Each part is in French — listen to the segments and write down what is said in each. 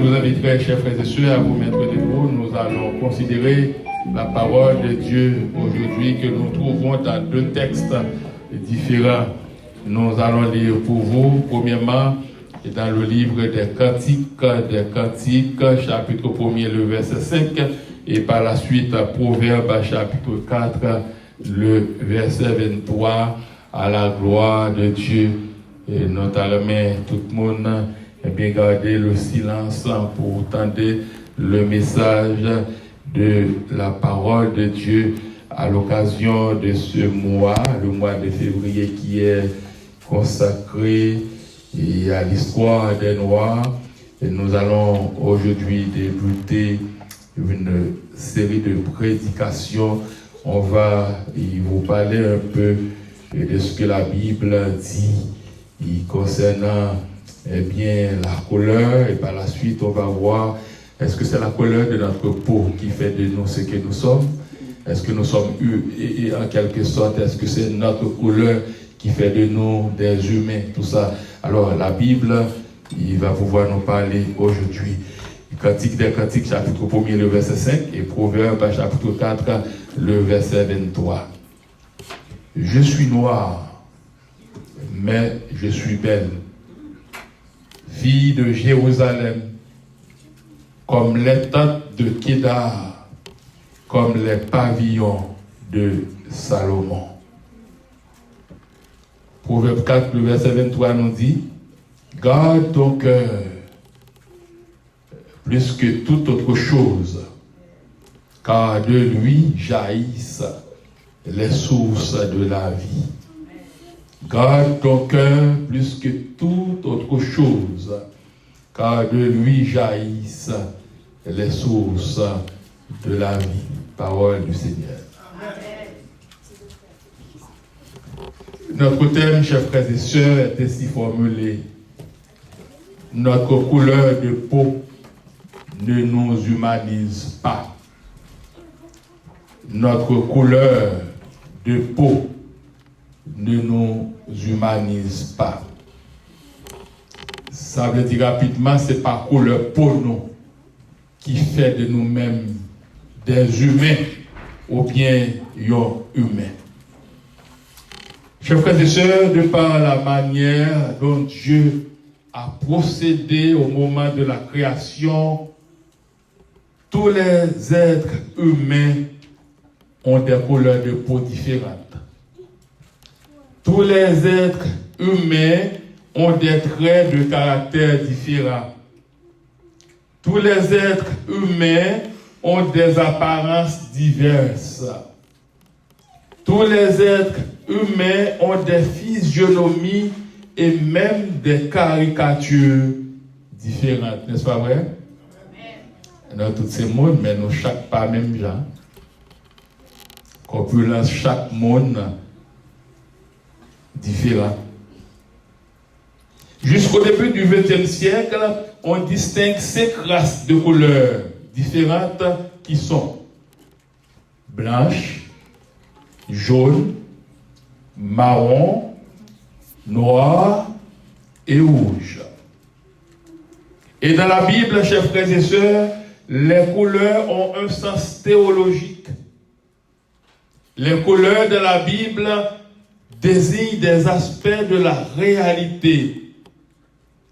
vous inviterai, chers frères et sœurs, à vous mettre debout. Nous allons considérer la parole de Dieu aujourd'hui que nous trouvons dans deux textes différents. Nous allons lire pour vous, premièrement, dans le livre des Cantiques, chapitre 1er, le verset 5, et par la suite, Proverbes, chapitre 4, le verset 23, à la gloire de Dieu. Et notamment, tout le monde, et bien garder le silence pour entendre le message de la parole de Dieu à l'occasion de ce mois, le mois de février qui est consacré à l'histoire des Noirs. Et nous allons aujourd'hui débuter une série de prédications. On va vous parler un peu de ce que la Bible dit concernant la couleur, et par la suite on va voir est-ce que c'est la couleur de notre peau qui fait de nous ce que nous sommes, est-ce que nous sommes et en quelque sorte est-ce que c'est notre couleur qui fait de nous des humains, tout ça. Alors la Bible, il va pouvoir nous parler aujourd'hui. Cantique des Cantiques, chapitre 1er, le verset 5, et Proverbes, chapitre 4, le verset 23. Je suis noir, mais je suis belle. Fille de Jérusalem, comme les tentes de Kédar, comme les pavillons de Salomon. Proverbe 4, le verset 23 nous dit, garde ton cœur plus que toute autre chose, car de lui jaillissent les sources de la vie. Garde ton cœur plus que toute autre chose, car de lui jaillissent les sources de la vie. Parole du Seigneur. Amen. Notre thème, chers frères et sœurs, est ainsi formulé. Notre couleur de peau ne nous humanise pas. Notre couleur de peau ne nous humanise pas. Ça veut dire rapidement, c'est pas couleur peau nous qui fait de nous-mêmes des humains ou bien humains. Chers frères et sœurs, de par la manière dont Dieu a procédé au moment de la création, tous les êtres humains ont des couleurs de peau différentes. Tous les êtres humains ont des traits de caractère différents. Tous les êtres humains ont des apparences diverses. Tous les êtres humains ont des physionomies et même des caricatures différentes. N'est-ce pas vrai? Dans tous ces mondes, mais nous chaque pas même gens. Corpulence, chaque monde différent. Jusqu'au début du XXe siècle, on distingue 5 races de couleurs différentes qui sont blanche, jaune, marron, noir et rouge. Et dans la Bible, chers frères et sœurs, les couleurs ont un sens théologique. Les couleurs de la Bible désignent des aspects de la réalité.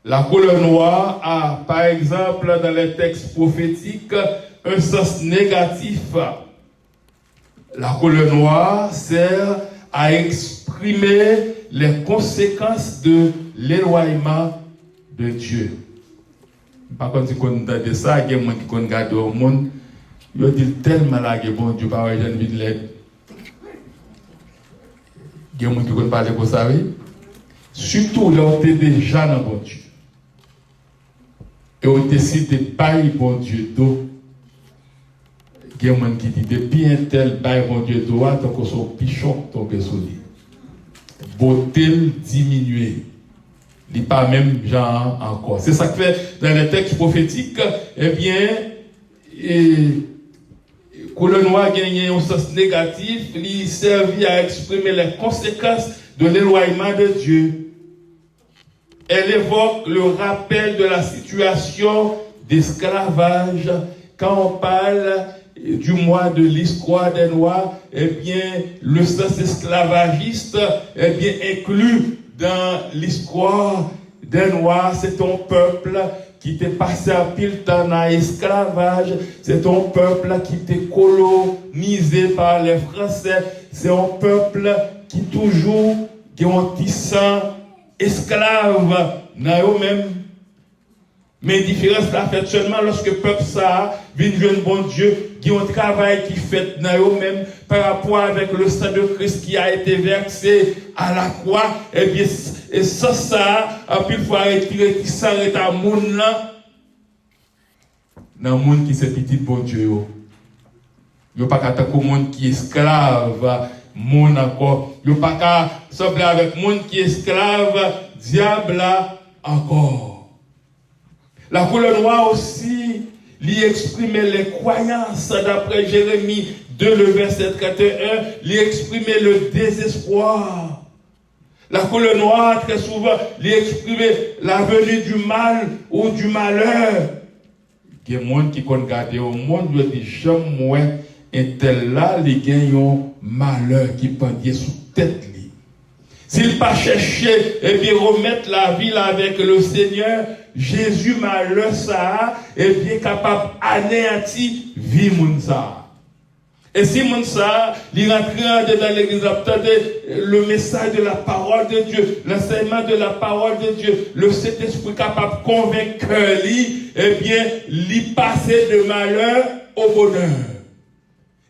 La couleur noire a, par exemple, dans les textes prophétiques, un sens négatif. La couleur noire sert à exprimer les conséquences de l'éloignement de Dieu. Par contre, si on entend ça, il y a des gens qui regardent au monde, ils disent tellement là que bon Dieu par exemple de l'aide. Il y a des gens qui parlent pour ça, oui. Surtout là, on était déjà dans bon Dieu. Et on décide de bailler bon Dieu d'eau. Il y a des gens qui disent depuis un tel bail bon Dieu d'eau, tant que son pichon tombe sur lui. Beauté diminuée. Il n'est pas même genre encore. C'est ça que fait dans les textes prophétiques, couleur noire gagne un sens négatif, il servit à exprimer les conséquences de l'éloignement de Dieu. Elle évoque le rappel de la situation d'esclavage. Quand on parle du mois de l'histoire des Noirs, eh bien, le sens esclavagiste, eh bien, inclus dans l'histoire des Noirs, c'est ton peuple qui t'est passé à pile temps dans l'esclavage, c'est ton peuple qui t'est colonisé par les Français, c'est un peuple qui toujours qui ont un sang esclave dans eux-mêmes. Mais la différence la fait seulement lorsque le peuple ça vient de bon Dieu, qui ont un travail qui fait dans eux-mêmes par rapport avec le sang de Christ qui a été versé à la croix. Et bien, et ça, puis il faut retirer qui s'arrête à monde là. Dans le monde qui c'est petit bon Dieu. Il n'y a pas qu'à monde qui est esclave, monde encore. Il n'y a pas qu'à sembler avec monde qui est esclave, diable encore. La couleur noire aussi, lui exprimait les croyances, d'après Jérémie 2, le verset 31, lui exprimait le désespoir. La couleur noire, très souvent, lui exprimait la venue du mal ou du malheur. Il y a des gens qui ont regardé au monde, ils disent, jamais, et tel là, les gagnent malheur qui pendait sous tête. S'il pas cherché et bien remettre la vie avec le Seigneur, Jésus malheur ça est bien capable d'anéantir vie ça. Et si mon ça, il rentre dans l'église, attendez le message de la parole de Dieu, l'enseignement de la parole de Dieu, le Saint-Esprit capable de convaincre lui, eh bien, lui passer de malheur au bonheur.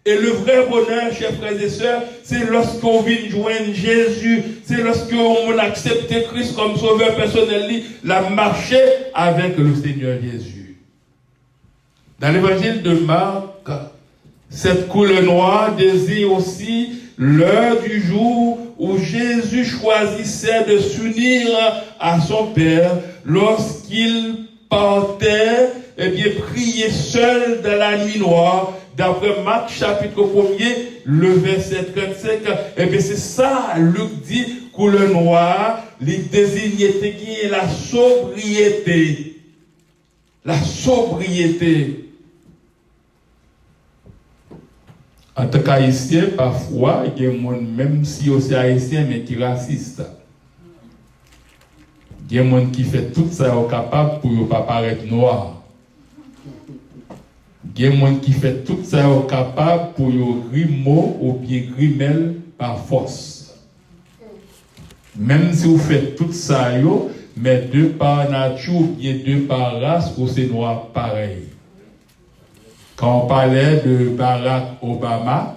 Et le vrai bonheur, chers frères et sœurs, c'est lorsqu'on vient joindre Jésus, c'est lorsqu'on accepte Christ comme sauveur personnel, la marcher avec le Seigneur Jésus. Dans l'évangile de Marc, cette couleur noire désigne aussi l'heure du jour où Jésus choisissait de s'unir à son Père lorsqu'il partait, eh bien, prier seul dans la nuit noire. D'après Marc chapitre 1er, le verset 35, eh bien c'est ça, Luc dit, couleur noire, les désignés qui est la sobriété. La sobriété. En tant qu'haïtien, parfois, il y a des gens, même si aussi haïtien, mais qui raciste. Il y a des gens qui fait tout ça au capable pour ne pas paraître noir. Il y a des gens qui fait tout ça au capable pour rimo ou bien grimel par force. Même si vous faites tout ça, mais de par nature ou bien de par race, ou c'est noir pareil. Quand on parlait de Barack Obama,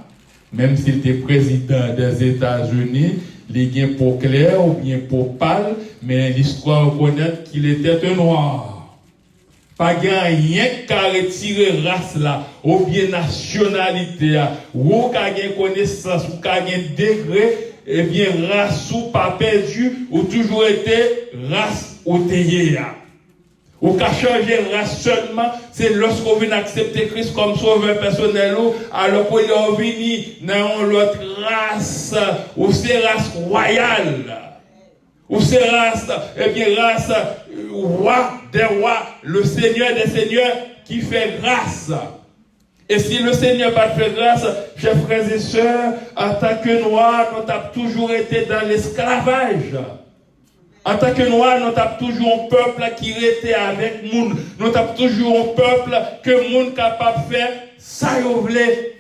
même s'il était président des États-Unis, il gain pour clair ou bien pour pâle, mais l'histoire reconnaît qu'il était un noir. Pas rien qu'à retirer race là, ou bien nationalité, ou qu'à gagner connaissance, ou qu'à gagner degré, eh bien race ou pas perdu, ou toujours été race ou tayé. Ou qu'à changer race seulement, c'est lorsqu'on vient accepter Christ comme sauveur personnel, alors qu'on est venu dans l'autre race, ou c'est race royale. Ou c'est race, eh bien race, roi des rois, le Seigneur des seigneurs qui fait grâce. Et si le Seigneur n'a pas fait grâce, chers frères et sœurs, en tant que noirs, nous avons toujours été dans l'esclavage. En tant que noirs, nous avons toujours un peuple qui était avec nous. Nous avons toujours un peuple que nous sommes capables de faire ça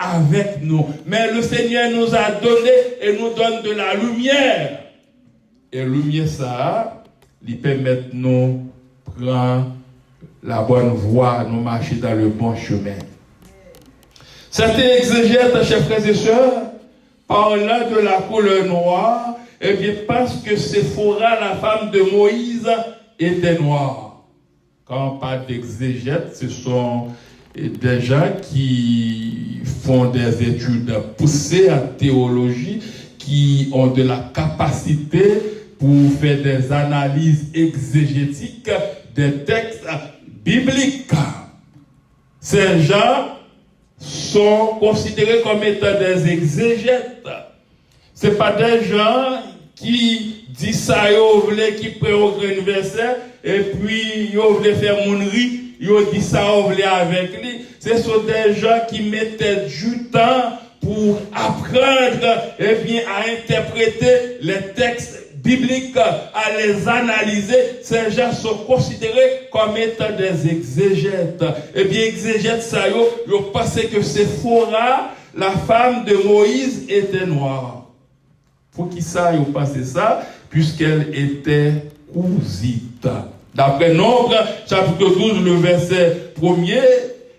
avec nous. Mais le Seigneur nous a donné et nous donne de la lumière. Et lumière ça, il permet de nous prendre la bonne voie, nous marcher dans le bon chemin. Certains exégètes, chers frères et sœurs, parlant de la couleur noire, eh bien, parce que Séphora, la femme de Moïse, était noire. Quand on parle d'exégètes, ce sont des gens qui font des études poussées en théologie, qui ont de la capacité pour faire des analyses exégétiques des textes bibliques. Ces gens sont considérés comme étant des exégètes. Ce ne sont pas des gens qui disent ça, qui prennent un verset, et puis ils veulent faire mon riz, ils ont dit ça avec lui. Ce sont des gens qui mettaient du temps pour apprendre et bien à interpréter les textes bibliques, à les analyser. Ces gens sont considérés comme étant des exégètes. Et bien, exégètes, ça, ils pensaient que Séphora, la femme de Moïse, était noire. Pour qui ça, ils pensaient ça? Puisqu'elle était cousite. D'après Nombre, chapitre 12, le verset 1er,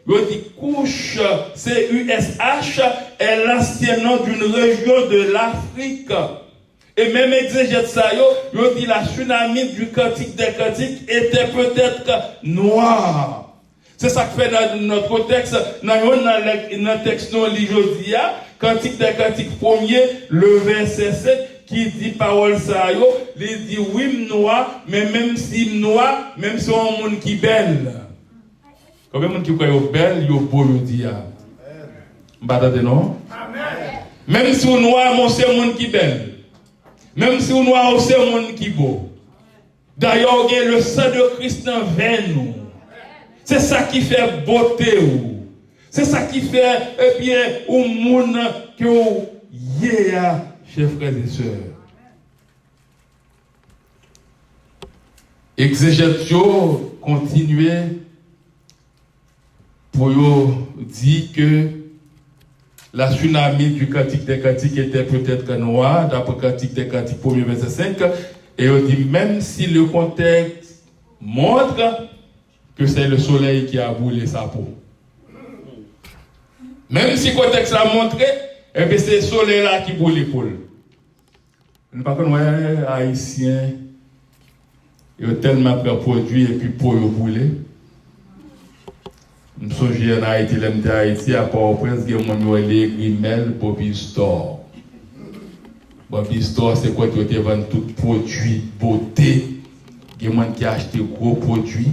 il dit Couche, C-U-S-H, est l'ancien nom d'une région de l'Afrique. Et même exégète ça, il dit la tsunami du Cantique des Cantiques était peut-être noire. C'est ça que fait dans notre texte, dans le texte non l'Ijodia, Cantique des Cantiques 1er, le verset 7, qui dit parole ça, il dit oui, noir, mais même si noir, même si on monde qui belle. Combien de monde qui croit belle, il beau, il dit. M'badade non? Même si on noir, mon c'est monde qui belle. Même si on noir, c'est monde qui beau. D'ailleurs, le sang de Christ dans nous. C'est ça qui fait beauté. C'est ça qui fait, eh bien, au monde que yeah, chers frères et sœurs. Exégètes continuer pour dire que la tsunami du Cantique des Cantiques était peut-être noire, d'après Cantique des Cantiques 1er verset 5, et on dit même si le contexte montre que c'est le soleil qui a brûlé sa peau. Même si le contexte a montré, et bien c'est le soleil là qui brûle l'épaule. Par contre, les Haïtiens, ils ont tellement produit et puis pour le brûler. Je me souviens en Haïti, Haïti, à Port-au-Prince, il y a un Grimel Bobby Store. Bobby Store, c'est quoi qui te vend tout produit beauté. Il y a des gens qui achètent gros produits.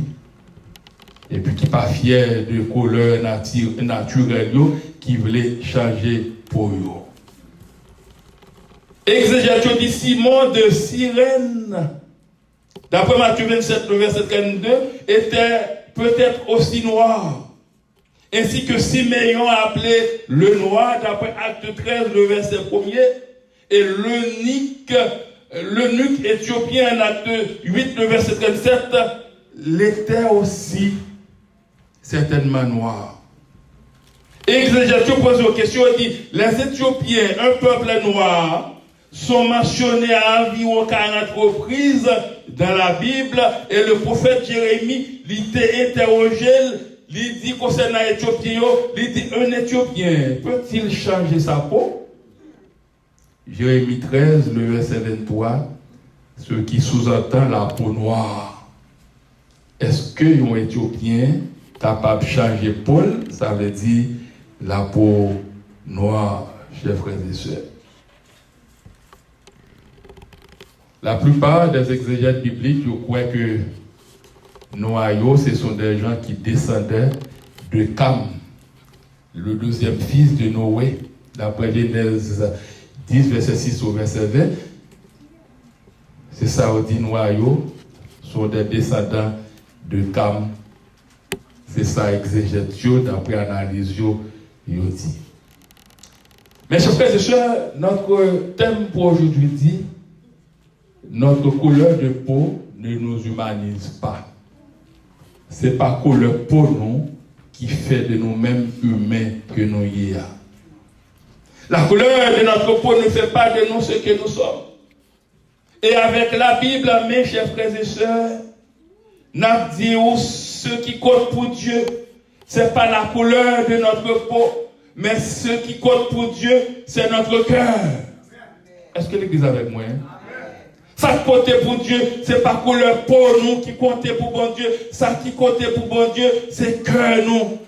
Et puis qui ne sont pas fiers de couleur naturelle, qui veulent changer pour eux. Exégète dit Simon de Cyrène, d'après Matthieu 27, le verset 42, était peut-être aussi noir. Ainsi que Siméon appelé le noir, d'après Acte 13, le verset 1er, et l'eunuque éthiopien, en Acte 8, le verset 37, l'était aussi certainement noir. Exégète pose une question, il dit, les Éthiopiens, un peuple noir, sont mentionnés à environ 40 reprises dans la Bible, et le prophète Jérémie l'était interrogé, il dit concernant l'Éthiopien, il dit un Éthiopien peut-il changer sa peau? Jérémie 13, le verset 23, ce qui sous-entend la peau noire. Est-ce qu'un Éthiopien capable de changer peau, ça veut dire la peau noire, chers frères et sœurs? La plupart des exégètes bibliques croient que Noaïo, ce sont des gens qui descendaient de Cam, le deuxième fils de Noé, d'après Genèse 10, verset 6 au verset 20. C'est ça, on dit Noaïo, sont des descendants de Cam. C'est ça, exégète, d'après analyse, il dit. Mes chers frères et sœurs, notre thème pour aujourd'hui dit notre couleur de peau ne nous humanise pas. Ce n'est pas couleur peau nous qui fait de nous-mêmes humains que nous y a. La couleur de notre peau ne fait pas de nous ce que nous sommes. Et avec la Bible, mes chers frères et sœurs, nous disons ce qui compte pour Dieu, ce n'est pas la couleur de notre peau, mais ce qui compte pour Dieu, c'est notre cœur. Est-ce que l'Église est avec moi? Ça qui comptait pour Dieu, c'est pas couleur peau nous qui comptait pour bon Dieu. Ça qui comptait pour bon Dieu, c'est cœur nous.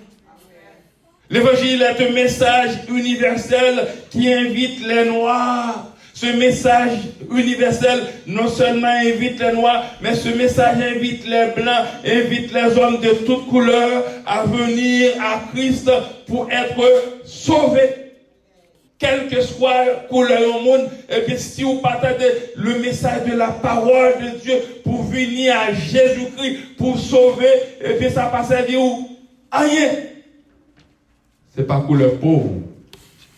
L'évangile est un message universel qui invite les Noirs. Ce message universel non seulement invite les Noirs, mais ce message invite les Blancs, invite les hommes de toutes couleurs à venir à Christ pour être sauvés. quelle que soit la couleur au monde, et bien si vous partagez le message de la parole de Dieu pour venir à Jésus-Christ, pour sauver, et bien ça passe à dire où? Rien. C'est pas couleur pauvre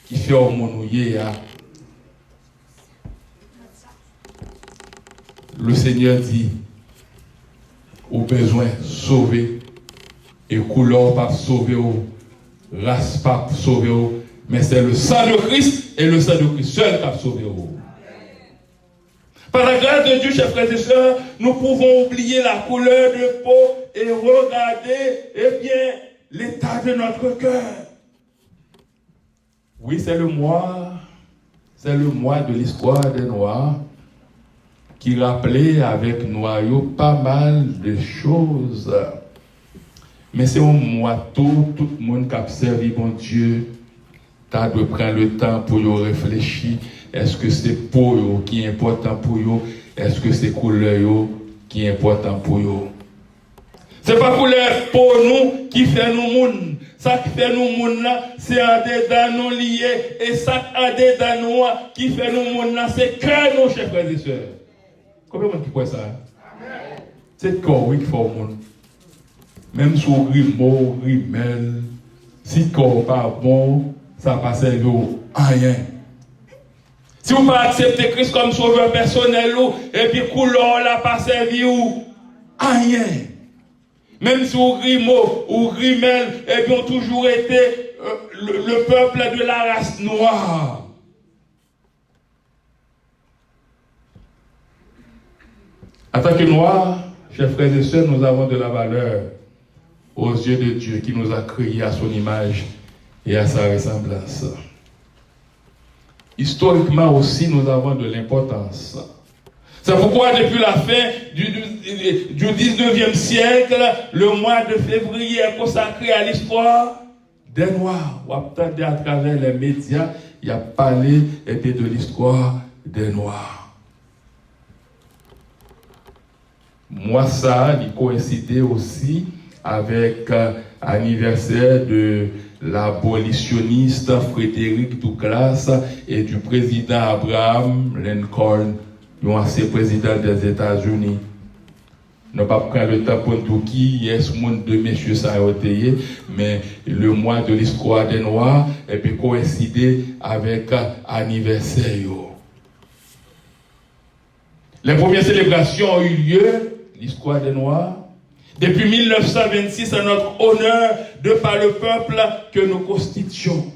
qui fait au monde où le Seigneur dit, au besoin sauver, et couleur pas sauver, race pas sauver, mais c'est le sang de Christ et le sang de Christ seul qui a sauvé. Par la grâce de Dieu, chers frères et sœurs, nous pouvons oublier la couleur de peau et regarder, eh bien, l'état de notre cœur. Oui, c'est le mois de l'histoire des Noirs qui rappelait avec noyau pas mal de choses. Mais c'est un mois tout le monde qui a servi bon Dieu, tu dois prendre le temps pour y réfléchir. Est-ce que c'est pour eux qui est important pour eux? Est-ce que c'est couleur qui est important pour eux? C'est pas couleur pour nous qui fait nous monde. Ça qui fait nous monde là, c'est un dedans nous liés. Et ça un dedans nous qui fait nous monde là, c'est cœur nous, chers frères et sœurs. Combien de monde qui croit ça? C'est le corps oui qui fait au monde. Même si on rimel, rimel, si le corps pas bon, ça passe à rien. Si vous ne pas accepter Christ comme sauveur personnel, et puis couleur là pas servi à rien. Même si vous rimo ou rimel, et puis ont toujours été le peuple de la race noire. En tant que noirs, chers frères et sœurs, nous avons de la valeur aux yeux de Dieu qui nous a créés à son image et à sa ressemblance. Historiquement aussi, nous avons de l'importance. C'est pourquoi depuis la fin du 19e siècle, le mois de février est consacré à l'histoire des Noirs. On attendait à travers les médias, il y a parlé de l'histoire des Noirs. Moi, ça, il coïncidait aussi avec l'anniversaire de l'abolitionniste Frédéric Douglass et du président Abraham Lincoln, qui ont ancien président des États-Unis. Nous n'avons pas pris le temps pour nous qui est ce monde de messieurs ça a été, mais le mois de l'histoire des Noirs et puis coïncider avec l'anniversaire. Les premières célébrations ont eu lieu, l'histoire des Noirs. Depuis 1926, c'est notre honneur de par le peuple que nous constituons.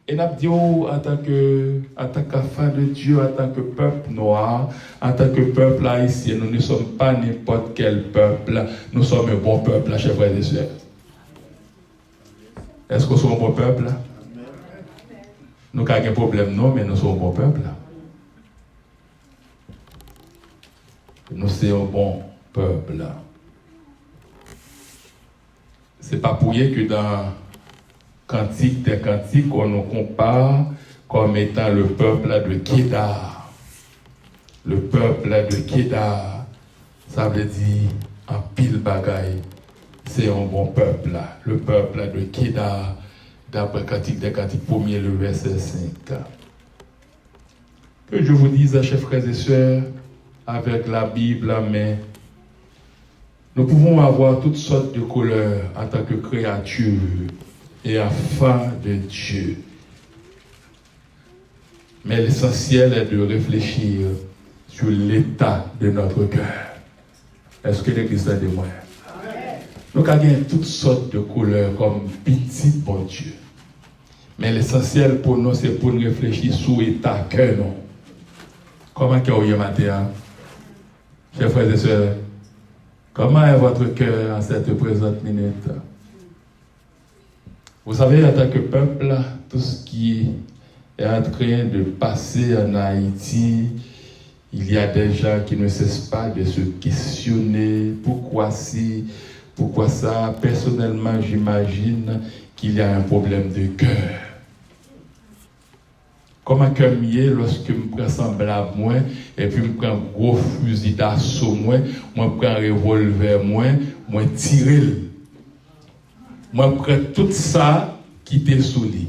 Et nous disons, en tant qu'enfants de Dieu, en tant que peuple noir, en tant que peuple haïtien, nous ne sommes pas n'importe quel peuple, nous sommes un bon peuple, chers frères et sœurs. Est-ce que nous sommes un bon peuple? Nous n'avons pas de problème, non, mais nous sommes un bon peuple. Nous sommes un bon peuple. C'est pas pour rien que dans Cantique des Cantiques, on nous compare comme étant le peuple de Kédar. Le peuple de Kédar, ça veut dire en pile bagaille. C'est un bon peuple. Le peuple de Kédar, d'après Cantique des Cantiques, 1er, le verset 5. Que je vous dise, chers frères et sœurs, avec la Bible en main, nous pouvons avoir toutes sortes de couleurs en tant que créatures et enfants de Dieu. Mais l'essentiel est de réfléchir sur l'état de notre cœur. Est-ce que l'Église est de moi? Nous avons toutes sortes de couleurs comme petit bon Dieu. Mais l'essentiel pour nous, c'est pour nous réfléchir sur l'état cœur. Comment est-ce que vous matin? Chers frères et sœurs, comment est votre cœur en cette présente minute? Vous savez, en tant que peuple, tout ce qui est en train de passer en Haïti, il y a des gens qui ne cessent pas de se questionner pourquoi si, pourquoi ça. Personnellement, j'imagine qu'il y a un problème de cœur. Comment que mieux lorsque je me prends semblable moi, et puis je me prends un gros fusil d'assaut moi, je prends un revolver moi tire. Moi je prends tout ça qui t'est sous lui.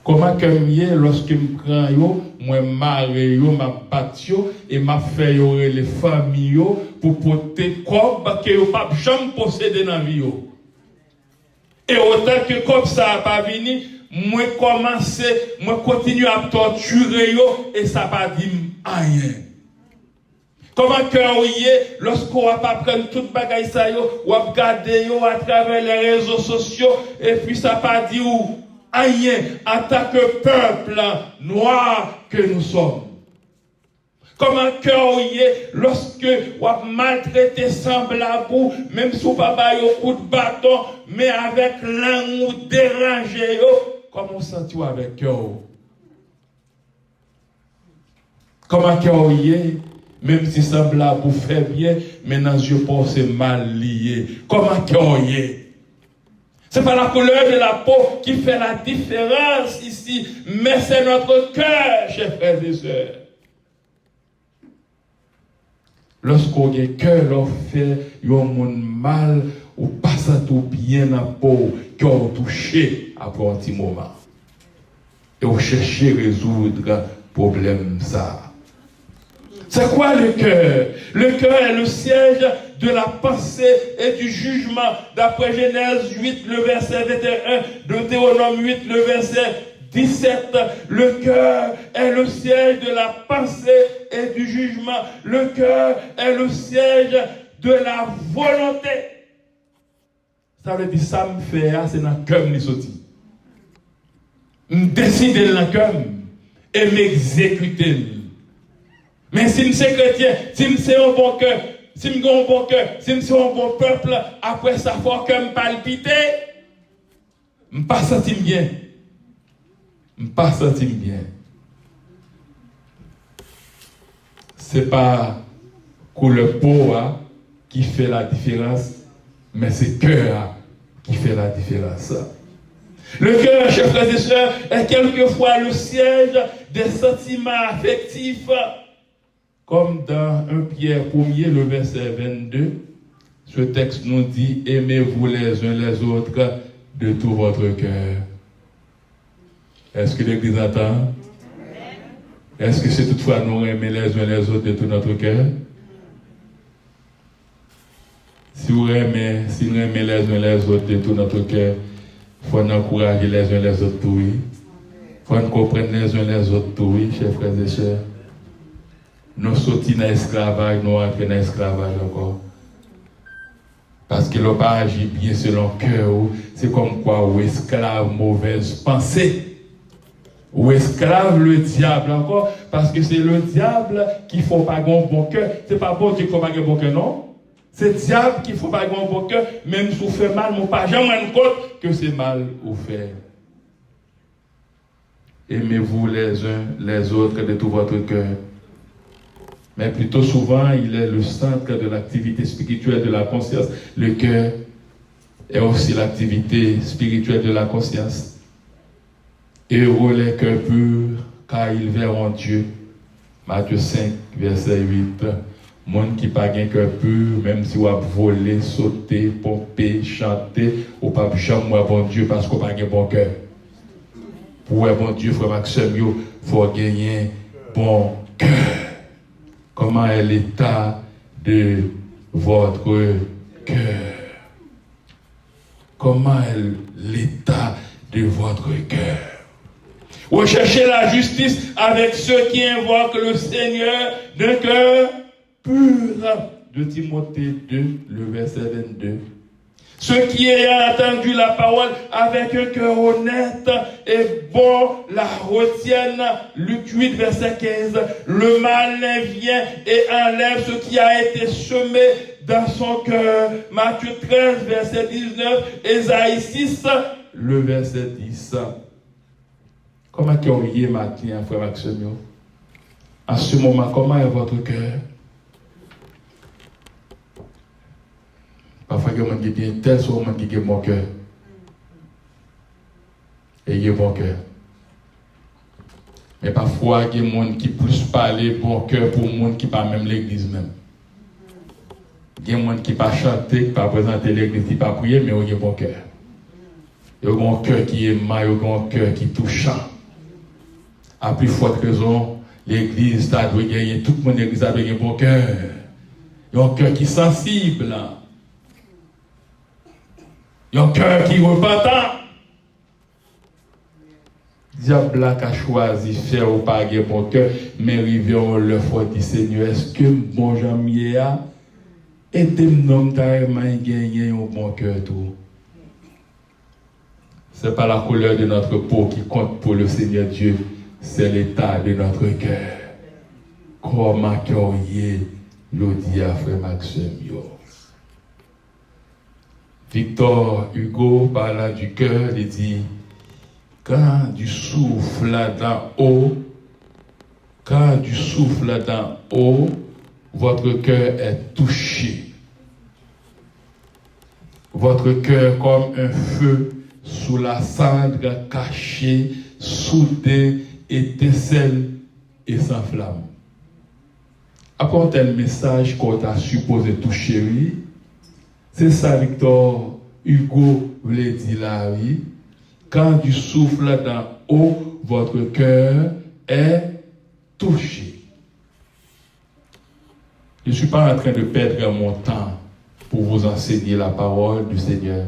Comment que mieux lorsque me prend yo, moi marre yo, m'a battu yo et m'a fait yo les familles yo pour porter comme que yo pas jamais posséder dans vie yo. Et autant que comme ça pas venu, moi commencer, moi continue à torturer yo et ça pas dit rien. Comment que vous est lorsqu'on va pas prendre toute bagaille ça yo, ou regarder yo à travers les réseaux sociaux et puis ça pas dit ou rien en tant que peuple noir que nous sommes. Comment que vous est lorsque vous maltraitez semblable même si vous pas ba yo coup de bâton mais avec langue ou déranger yo, comment senti avec yo? Comment que vous est même si semblable vous fait bien, mais dans les yeux pas c'est mal lié. Comment qu'on y est? C'est pas la couleur de la peau qui fait la différence ici, mais c'est notre cœur, chers frères et sœurs. Lorsqu'on a un cœur, on fait un monde mal, on passe tout bien dans la peau, qu'on touché après un petit moment. Et on cherche à résoudre le problème ça. C'est quoi le cœur? Le cœur est le siège de la pensée et du jugement. D'après Genèse 8, le verset 21, Deutéronome 8, le verset 17. Le cœur est le siège de la pensée et du jugement. Le cœur est le siège de la volonté. Ça veut dire ça me fait, c'est dans le cœur qui sorti. Je décide dans le cœur et m'exécuter. Mais si je suis chrétien, si je suis un bon cœur, si je suis un bon cœur, si je suis un bon peuple, après ça, il faut que je palpite. Je ne pas sentir bien. Je ne pas sentir bien. Ce n'est pas couleur peau qui fait la différence, mais c'est le cœur qui fait la différence. Le cœur, chers frères et sœurs, est quelquefois le siège des sentiments affectifs. Comme dans 1 Pierre 1er, le verset 22, ce texte nous dit « Aimez-vous les uns les autres de tout votre cœur. » Est-ce que l'Église entend? Est-ce que c'est toutefois nous aimer les uns les autres de tout notre cœur? Si nous aimez les uns les autres de tout notre cœur, il faut nous encourager les uns les autres tout. Il faut nous comprendre les uns les autres tout, chers frères et sœurs. Nous sortis dans l'esclavage, nous entrons dans l'esclavage encore. Parce que l'on pas agit bien selon le cœur, c'est comme quoi, ou esclave mauvaise pensée. Ou esclave le diable encore, parce que c'est le diable qui ne faut pas un bon cœur. Ce n'est pas bon Dieu qui ne faut pas un bon cœur, non? C'est le diable qui ne faut pas un bon cœur, même si vous faites mal, vous ne pas jamais rendre compte que c'est mal ou fait. Aimez-vous les uns les autres de tout votre cœur. Mais plutôt souvent, il est le centre de l'activité spirituelle de la conscience. Le cœur est aussi l'activité spirituelle de la conscience. Heureux les cœurs purs, car ils verront Dieu. Matthieu 5, verset 8. Monde qui n'a pas un cœur pur, même si vous avez volé, sauté, pompé, chanté, ou pas jamais bon Dieu parce qu'on n'a pas un bon cœur. Pour un bon Dieu, frère Maxime, il faut gagner un bon cœur. Comment est l'état de votre cœur? Comment est l'état de votre cœur? Recherchez la justice avec ceux qui invoquent le Seigneur d'un cœur pur. De Timothée 2, le verset 22. Ceux qui ayant entendu la parole avec un cœur honnête et bon la retiennent. Luc 8, verset 15. Le malin vient et enlève ce qui a été semé dans son cœur. Matthieu 13, verset 19. Ésaïe 6, le verset 10. Comment vous est matin, frère Maxime? En ce moment, comment est votre cœur? Parfois, il y a des gens qui ont tel soit qui ont bon cœur. Et il y a bon cœur. Mais parfois, il y a des gens qui plus parler bon cœur pour les gens qui ne pas même l'église même. Il y a des gens qui ne pas chanter, qui ne pas présenter l'église, qui ne pas prier, mais ils ont bon cœur. Ils ont un cœur qui est mal, ils ont un cœur qui est touchant. À plus forte raison, l'église doit gagner, tout le monde l'église doit gagner un bon cœur. Un cœur qui est sensible. Un cœur qui est repentant. Diable a choisi faire ou pas un bon cœur, mais rivière le faut dire Seigneur, est-ce que bon jamais a aidez-moi à gagner un bon cœur tout. C'est pas la couleur de notre peau qui compte pour le Seigneur Dieu, c'est l'état de notre cœur. Comment cœur y le dit à frère Maxime. Victor Hugo parlant du cœur, il dit quand du souffle d'en haut, votre cœur est touché. Votre cœur comme un feu sous la cendre cachée, soudé, étincelle et s'enflamme. Apporte un message qu'on t'a supposé toucher, oui. C'est ça, Victor Hugo voulait dire là, oui. Quand du souffle d'en haut, votre cœur est touché. Je ne suis pas en train de perdre mon temps pour vous enseigner la parole du Seigneur.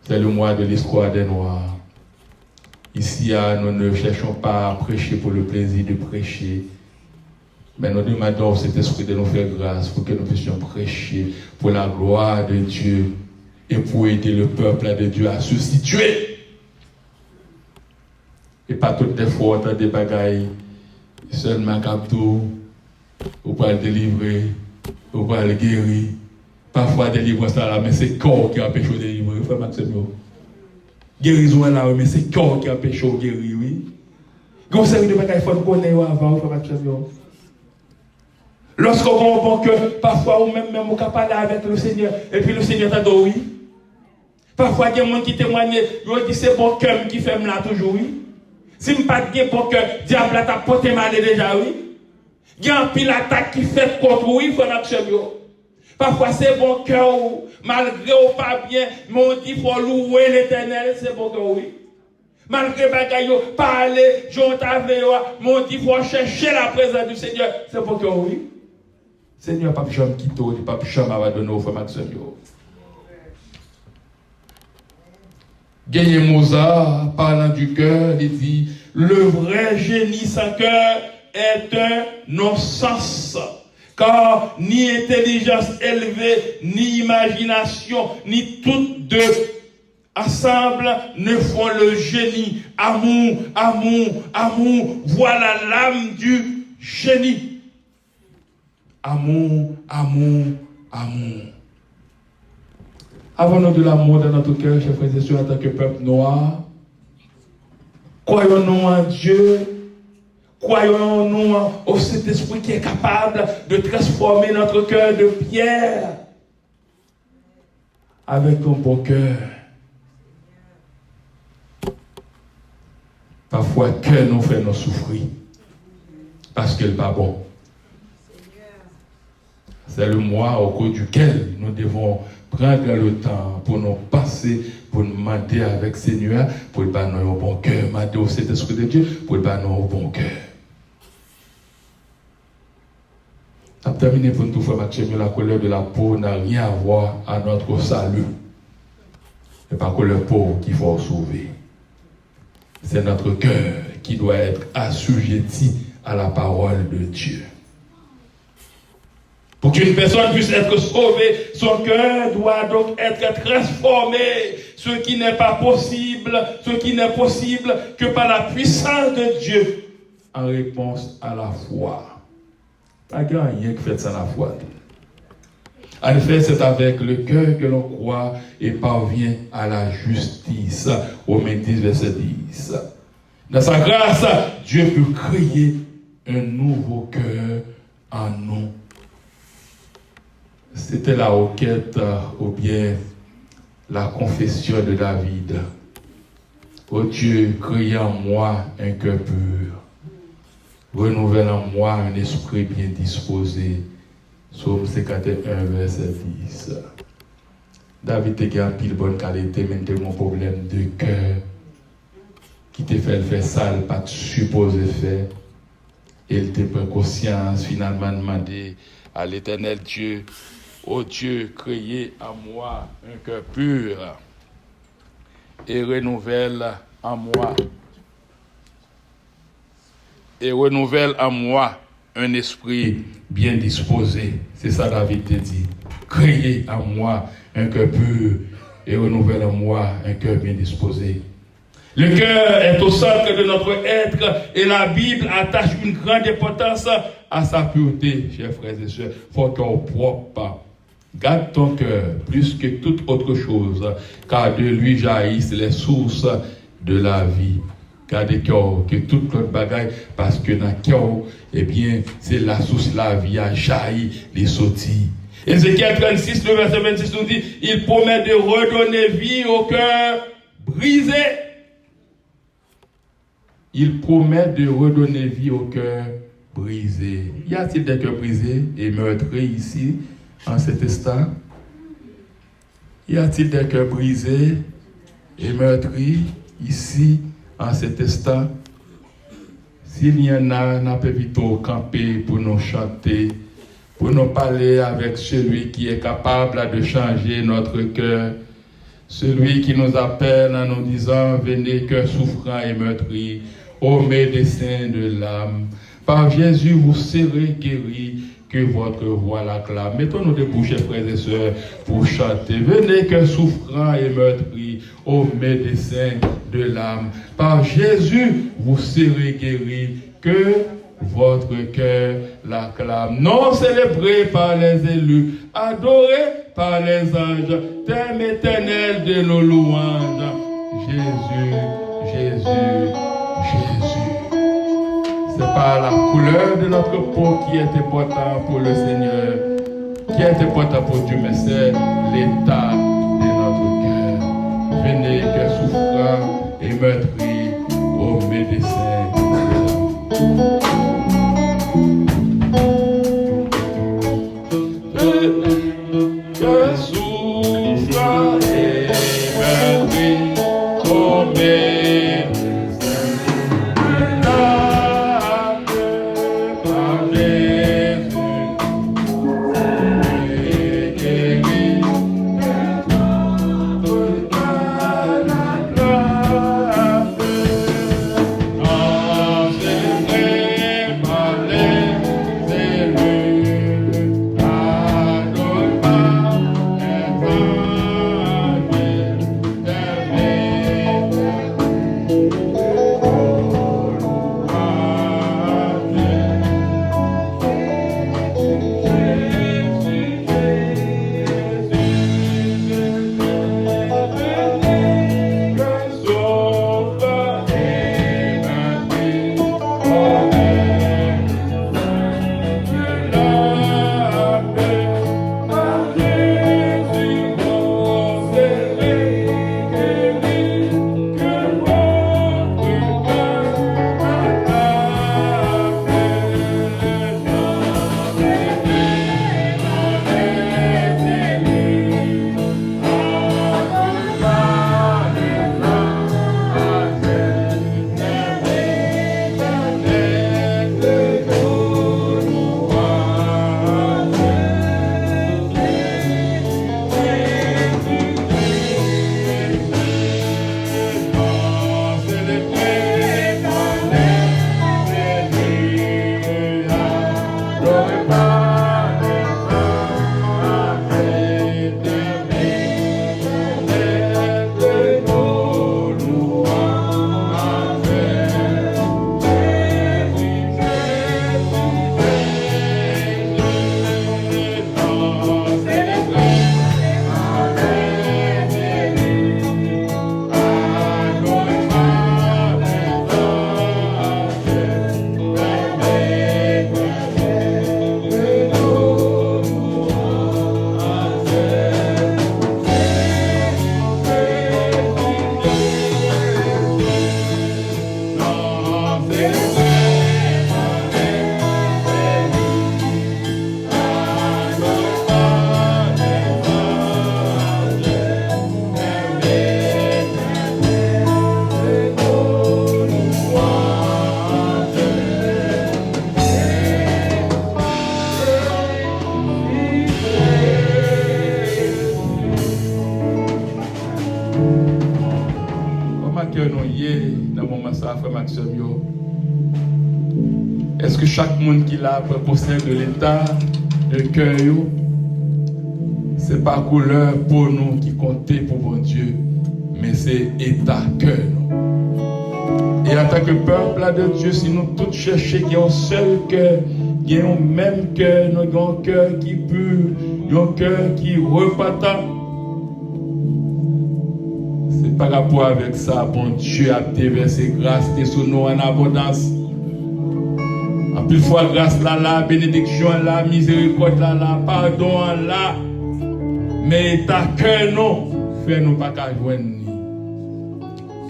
C'est le mois de l'histoire des Noirs. Ici, nous ne cherchons pas à prêcher pour le plaisir de prêcher, mais nous demandons au Saint-Esprit de nous faire grâce pour que nous puissions prêcher pour la gloire de Dieu et pour aider le peuple de Dieu à se situer. Et pas toutes les fois, on des bagailles seulement captou, ou pas le délivrer, ou pas le guérir. Parfois, délivrance là, mais c'est corps qui empêche de délivrer. Frère Maxime, guérison là, mais c'est corps qui empêche de guérir, oui. Vous savez de bagailles, il faut nous connaître avant, Frère Maxime. Lorsqu'on comprend que parfois, ou même on peut parler avec le Seigneur, et puis le Seigneur t'a dit oui. Parfois, il y a des gens qui témoignent, ils disent c'est bon cœur qui fait là toujours, oui. Si je ne pas de bon cœur, diable t'a porté mal déjà, oui. Il y a un pile attaque qui fait contre oui, Frère Maxime. Parfois, c'est bon cœur, malgré ou pas bien, mais on dit qu'il faut louer l'Éternel, c'est bon cœur, oui. Malgré bagaille, parler, j'en t'avais, mais on dit qu'il faut chercher la présence du Seigneur, c'est bon cœur, oui. Seigneur, pas jamais quitter, pas jamais abandonner au frère Maxime. Gagné Mozart, parlant du cœur, il dit le vrai génie sans cœur est un non-sens. Car ni intelligence élevée, ni imagination, ni toutes deux ensemble ne font le génie. Amour, amour, amour, voilà l'âme du génie. Amour, amour, amour. Avons-nous de l'amour dans notre cœur, chers frères et sœurs, en tant que peuple noir? Croyons-nous en Dieu? Croyons-nous au Saint-Esprit qui est capable de transformer notre cœur de pierre avec un bon cœur? Parfois, cœur nous fait nous souffrir parce qu'il n'est pas bon. C'est le mois au cours duquel nous devons prendre le temps pour nous passer, pour nous demander avec Seigneur, pour nous donner un bon cœur, demander au Saint-Esprit de Dieu, pour nous donner un bon cœur. On a terminé pour nous, frère Maxime, la couleur de la peau n'a rien à voir à notre salut. Ce n'est pas que le peau qu'il faut sauver. C'est notre cœur qui doit être assujetti à la parole de Dieu. Pour qu'une personne puisse être sauvée, son cœur doit donc être transformé. Ce qui n'est pas possible, ce qui n'est possible que par la puissance de Dieu en réponse à la foi. Pas grand rien qui fait ça la foi. En effet, c'est avec le cœur que l'on croit et parvient à la justice. Romains 10, verset 10. Dans sa grâce, Dieu peut créer un nouveau cœur en nous. C'était la requête ou bien la confession de David. Ô Dieu, crée en moi un cœur pur. Renouvelle en moi un esprit bien disposé. Psaume 51, verset 10. David était en pile bonne qualité, mais il a un problème de cœur. qui te fait faire ça, pas te supposer faire. Et il te prend conscience, finalement, demander à l'éternel Dieu, ô Dieu, créez en moi un cœur pur et renouvelle en moi. Et renouvelle en moi un esprit bien disposé. C'est ça David te dit. Créez en moi un cœur pur et renouvelle en moi un cœur bien disposé. Le cœur est au centre de notre être et la Bible attache une grande importance à sa pureté, chers frères et sœurs. Faut qu'on propre. Garde ton cœur plus que toute autre chose, car de lui jaillissent les sources de la vie. Gardez cœur que toute notre bagaille, parce que dans le cœur, eh bien, c'est la source de la vie a jailli les sorties. Ézéchiel 36, le verset 26 nous dit, il promet de redonner vie au cœur brisé. Il promet de redonner vie au cœur brisé. Y a-t-il des cœurs brisés et meurtris ici, en cet instant? Y a-t-il des cœurs brisés et meurtris ici, en cet instant? S'il y en a, nous pouvons vite camper pour nous chanter, pour nous parler avec celui qui est capable de changer notre cœur, celui qui nous appelle en nous disant, venez cœur souffrant et meurtri, ô médecin de l'âme, par Jésus vous serez guéris, que votre voix l'acclame. Mettons-nous debout, chers frères et sœurs, pour chanter. Venez cœur souffrant et meurtri, ô médecin de l'âme, par Jésus vous serez guéris, que votre cœur l'acclame. Non célébré par les élus, adoré par les anges, thème éternel de nos louanges. Jésus, Jésus, Jésus. C'est pas la couleur de notre peau qui est important pour le Seigneur, qui est important pour Dieu, mais c'est l'état de notre cœur. Venez, cœur souffrant et meurtri, ô médecin de l'âme. Que souffrant et meurtri, ô médecin de l'âme, par Jésus est guéri, que notre cœur l'acclame. Comment que nous y est dans le moment ça, frère Maxime? Est-ce que chaque monde qui l'a possède de l'état de cœur? Ce n'est pas couleur pour nous qui comptait pour bon Dieu, mais c'est état cœur. Et en tant que peuple de Dieu, si nous tous cherchons qu'il y ait un seul cœur, qu'il y ait un même cœur, nous avons un cœur qui pur, un cœur qui repentant. C'est par rapport avec ça, bon Dieu a déversé grâce sur nous en abondance. En plus fois grâce là, bénédiction là, miséricorde là, pardon là. Mais ta cœur non, fais-nous pas qu'à joindre.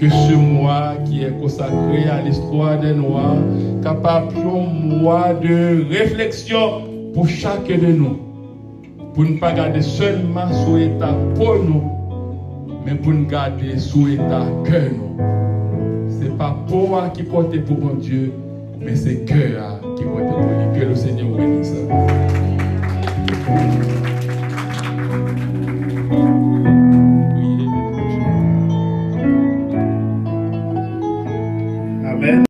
Que ce mois qui est consacré à l'histoire des Noirs, capable un mois de réflexion pour chacun de nous. Pour ne pas garder seulement sous état pour nous, mais pour nous garder sous état cœur nous. Ce n'est pas pour qui compte pour mon Dieu, mais c'est cœur qui compte pour lui. Que le Seigneur bénisse.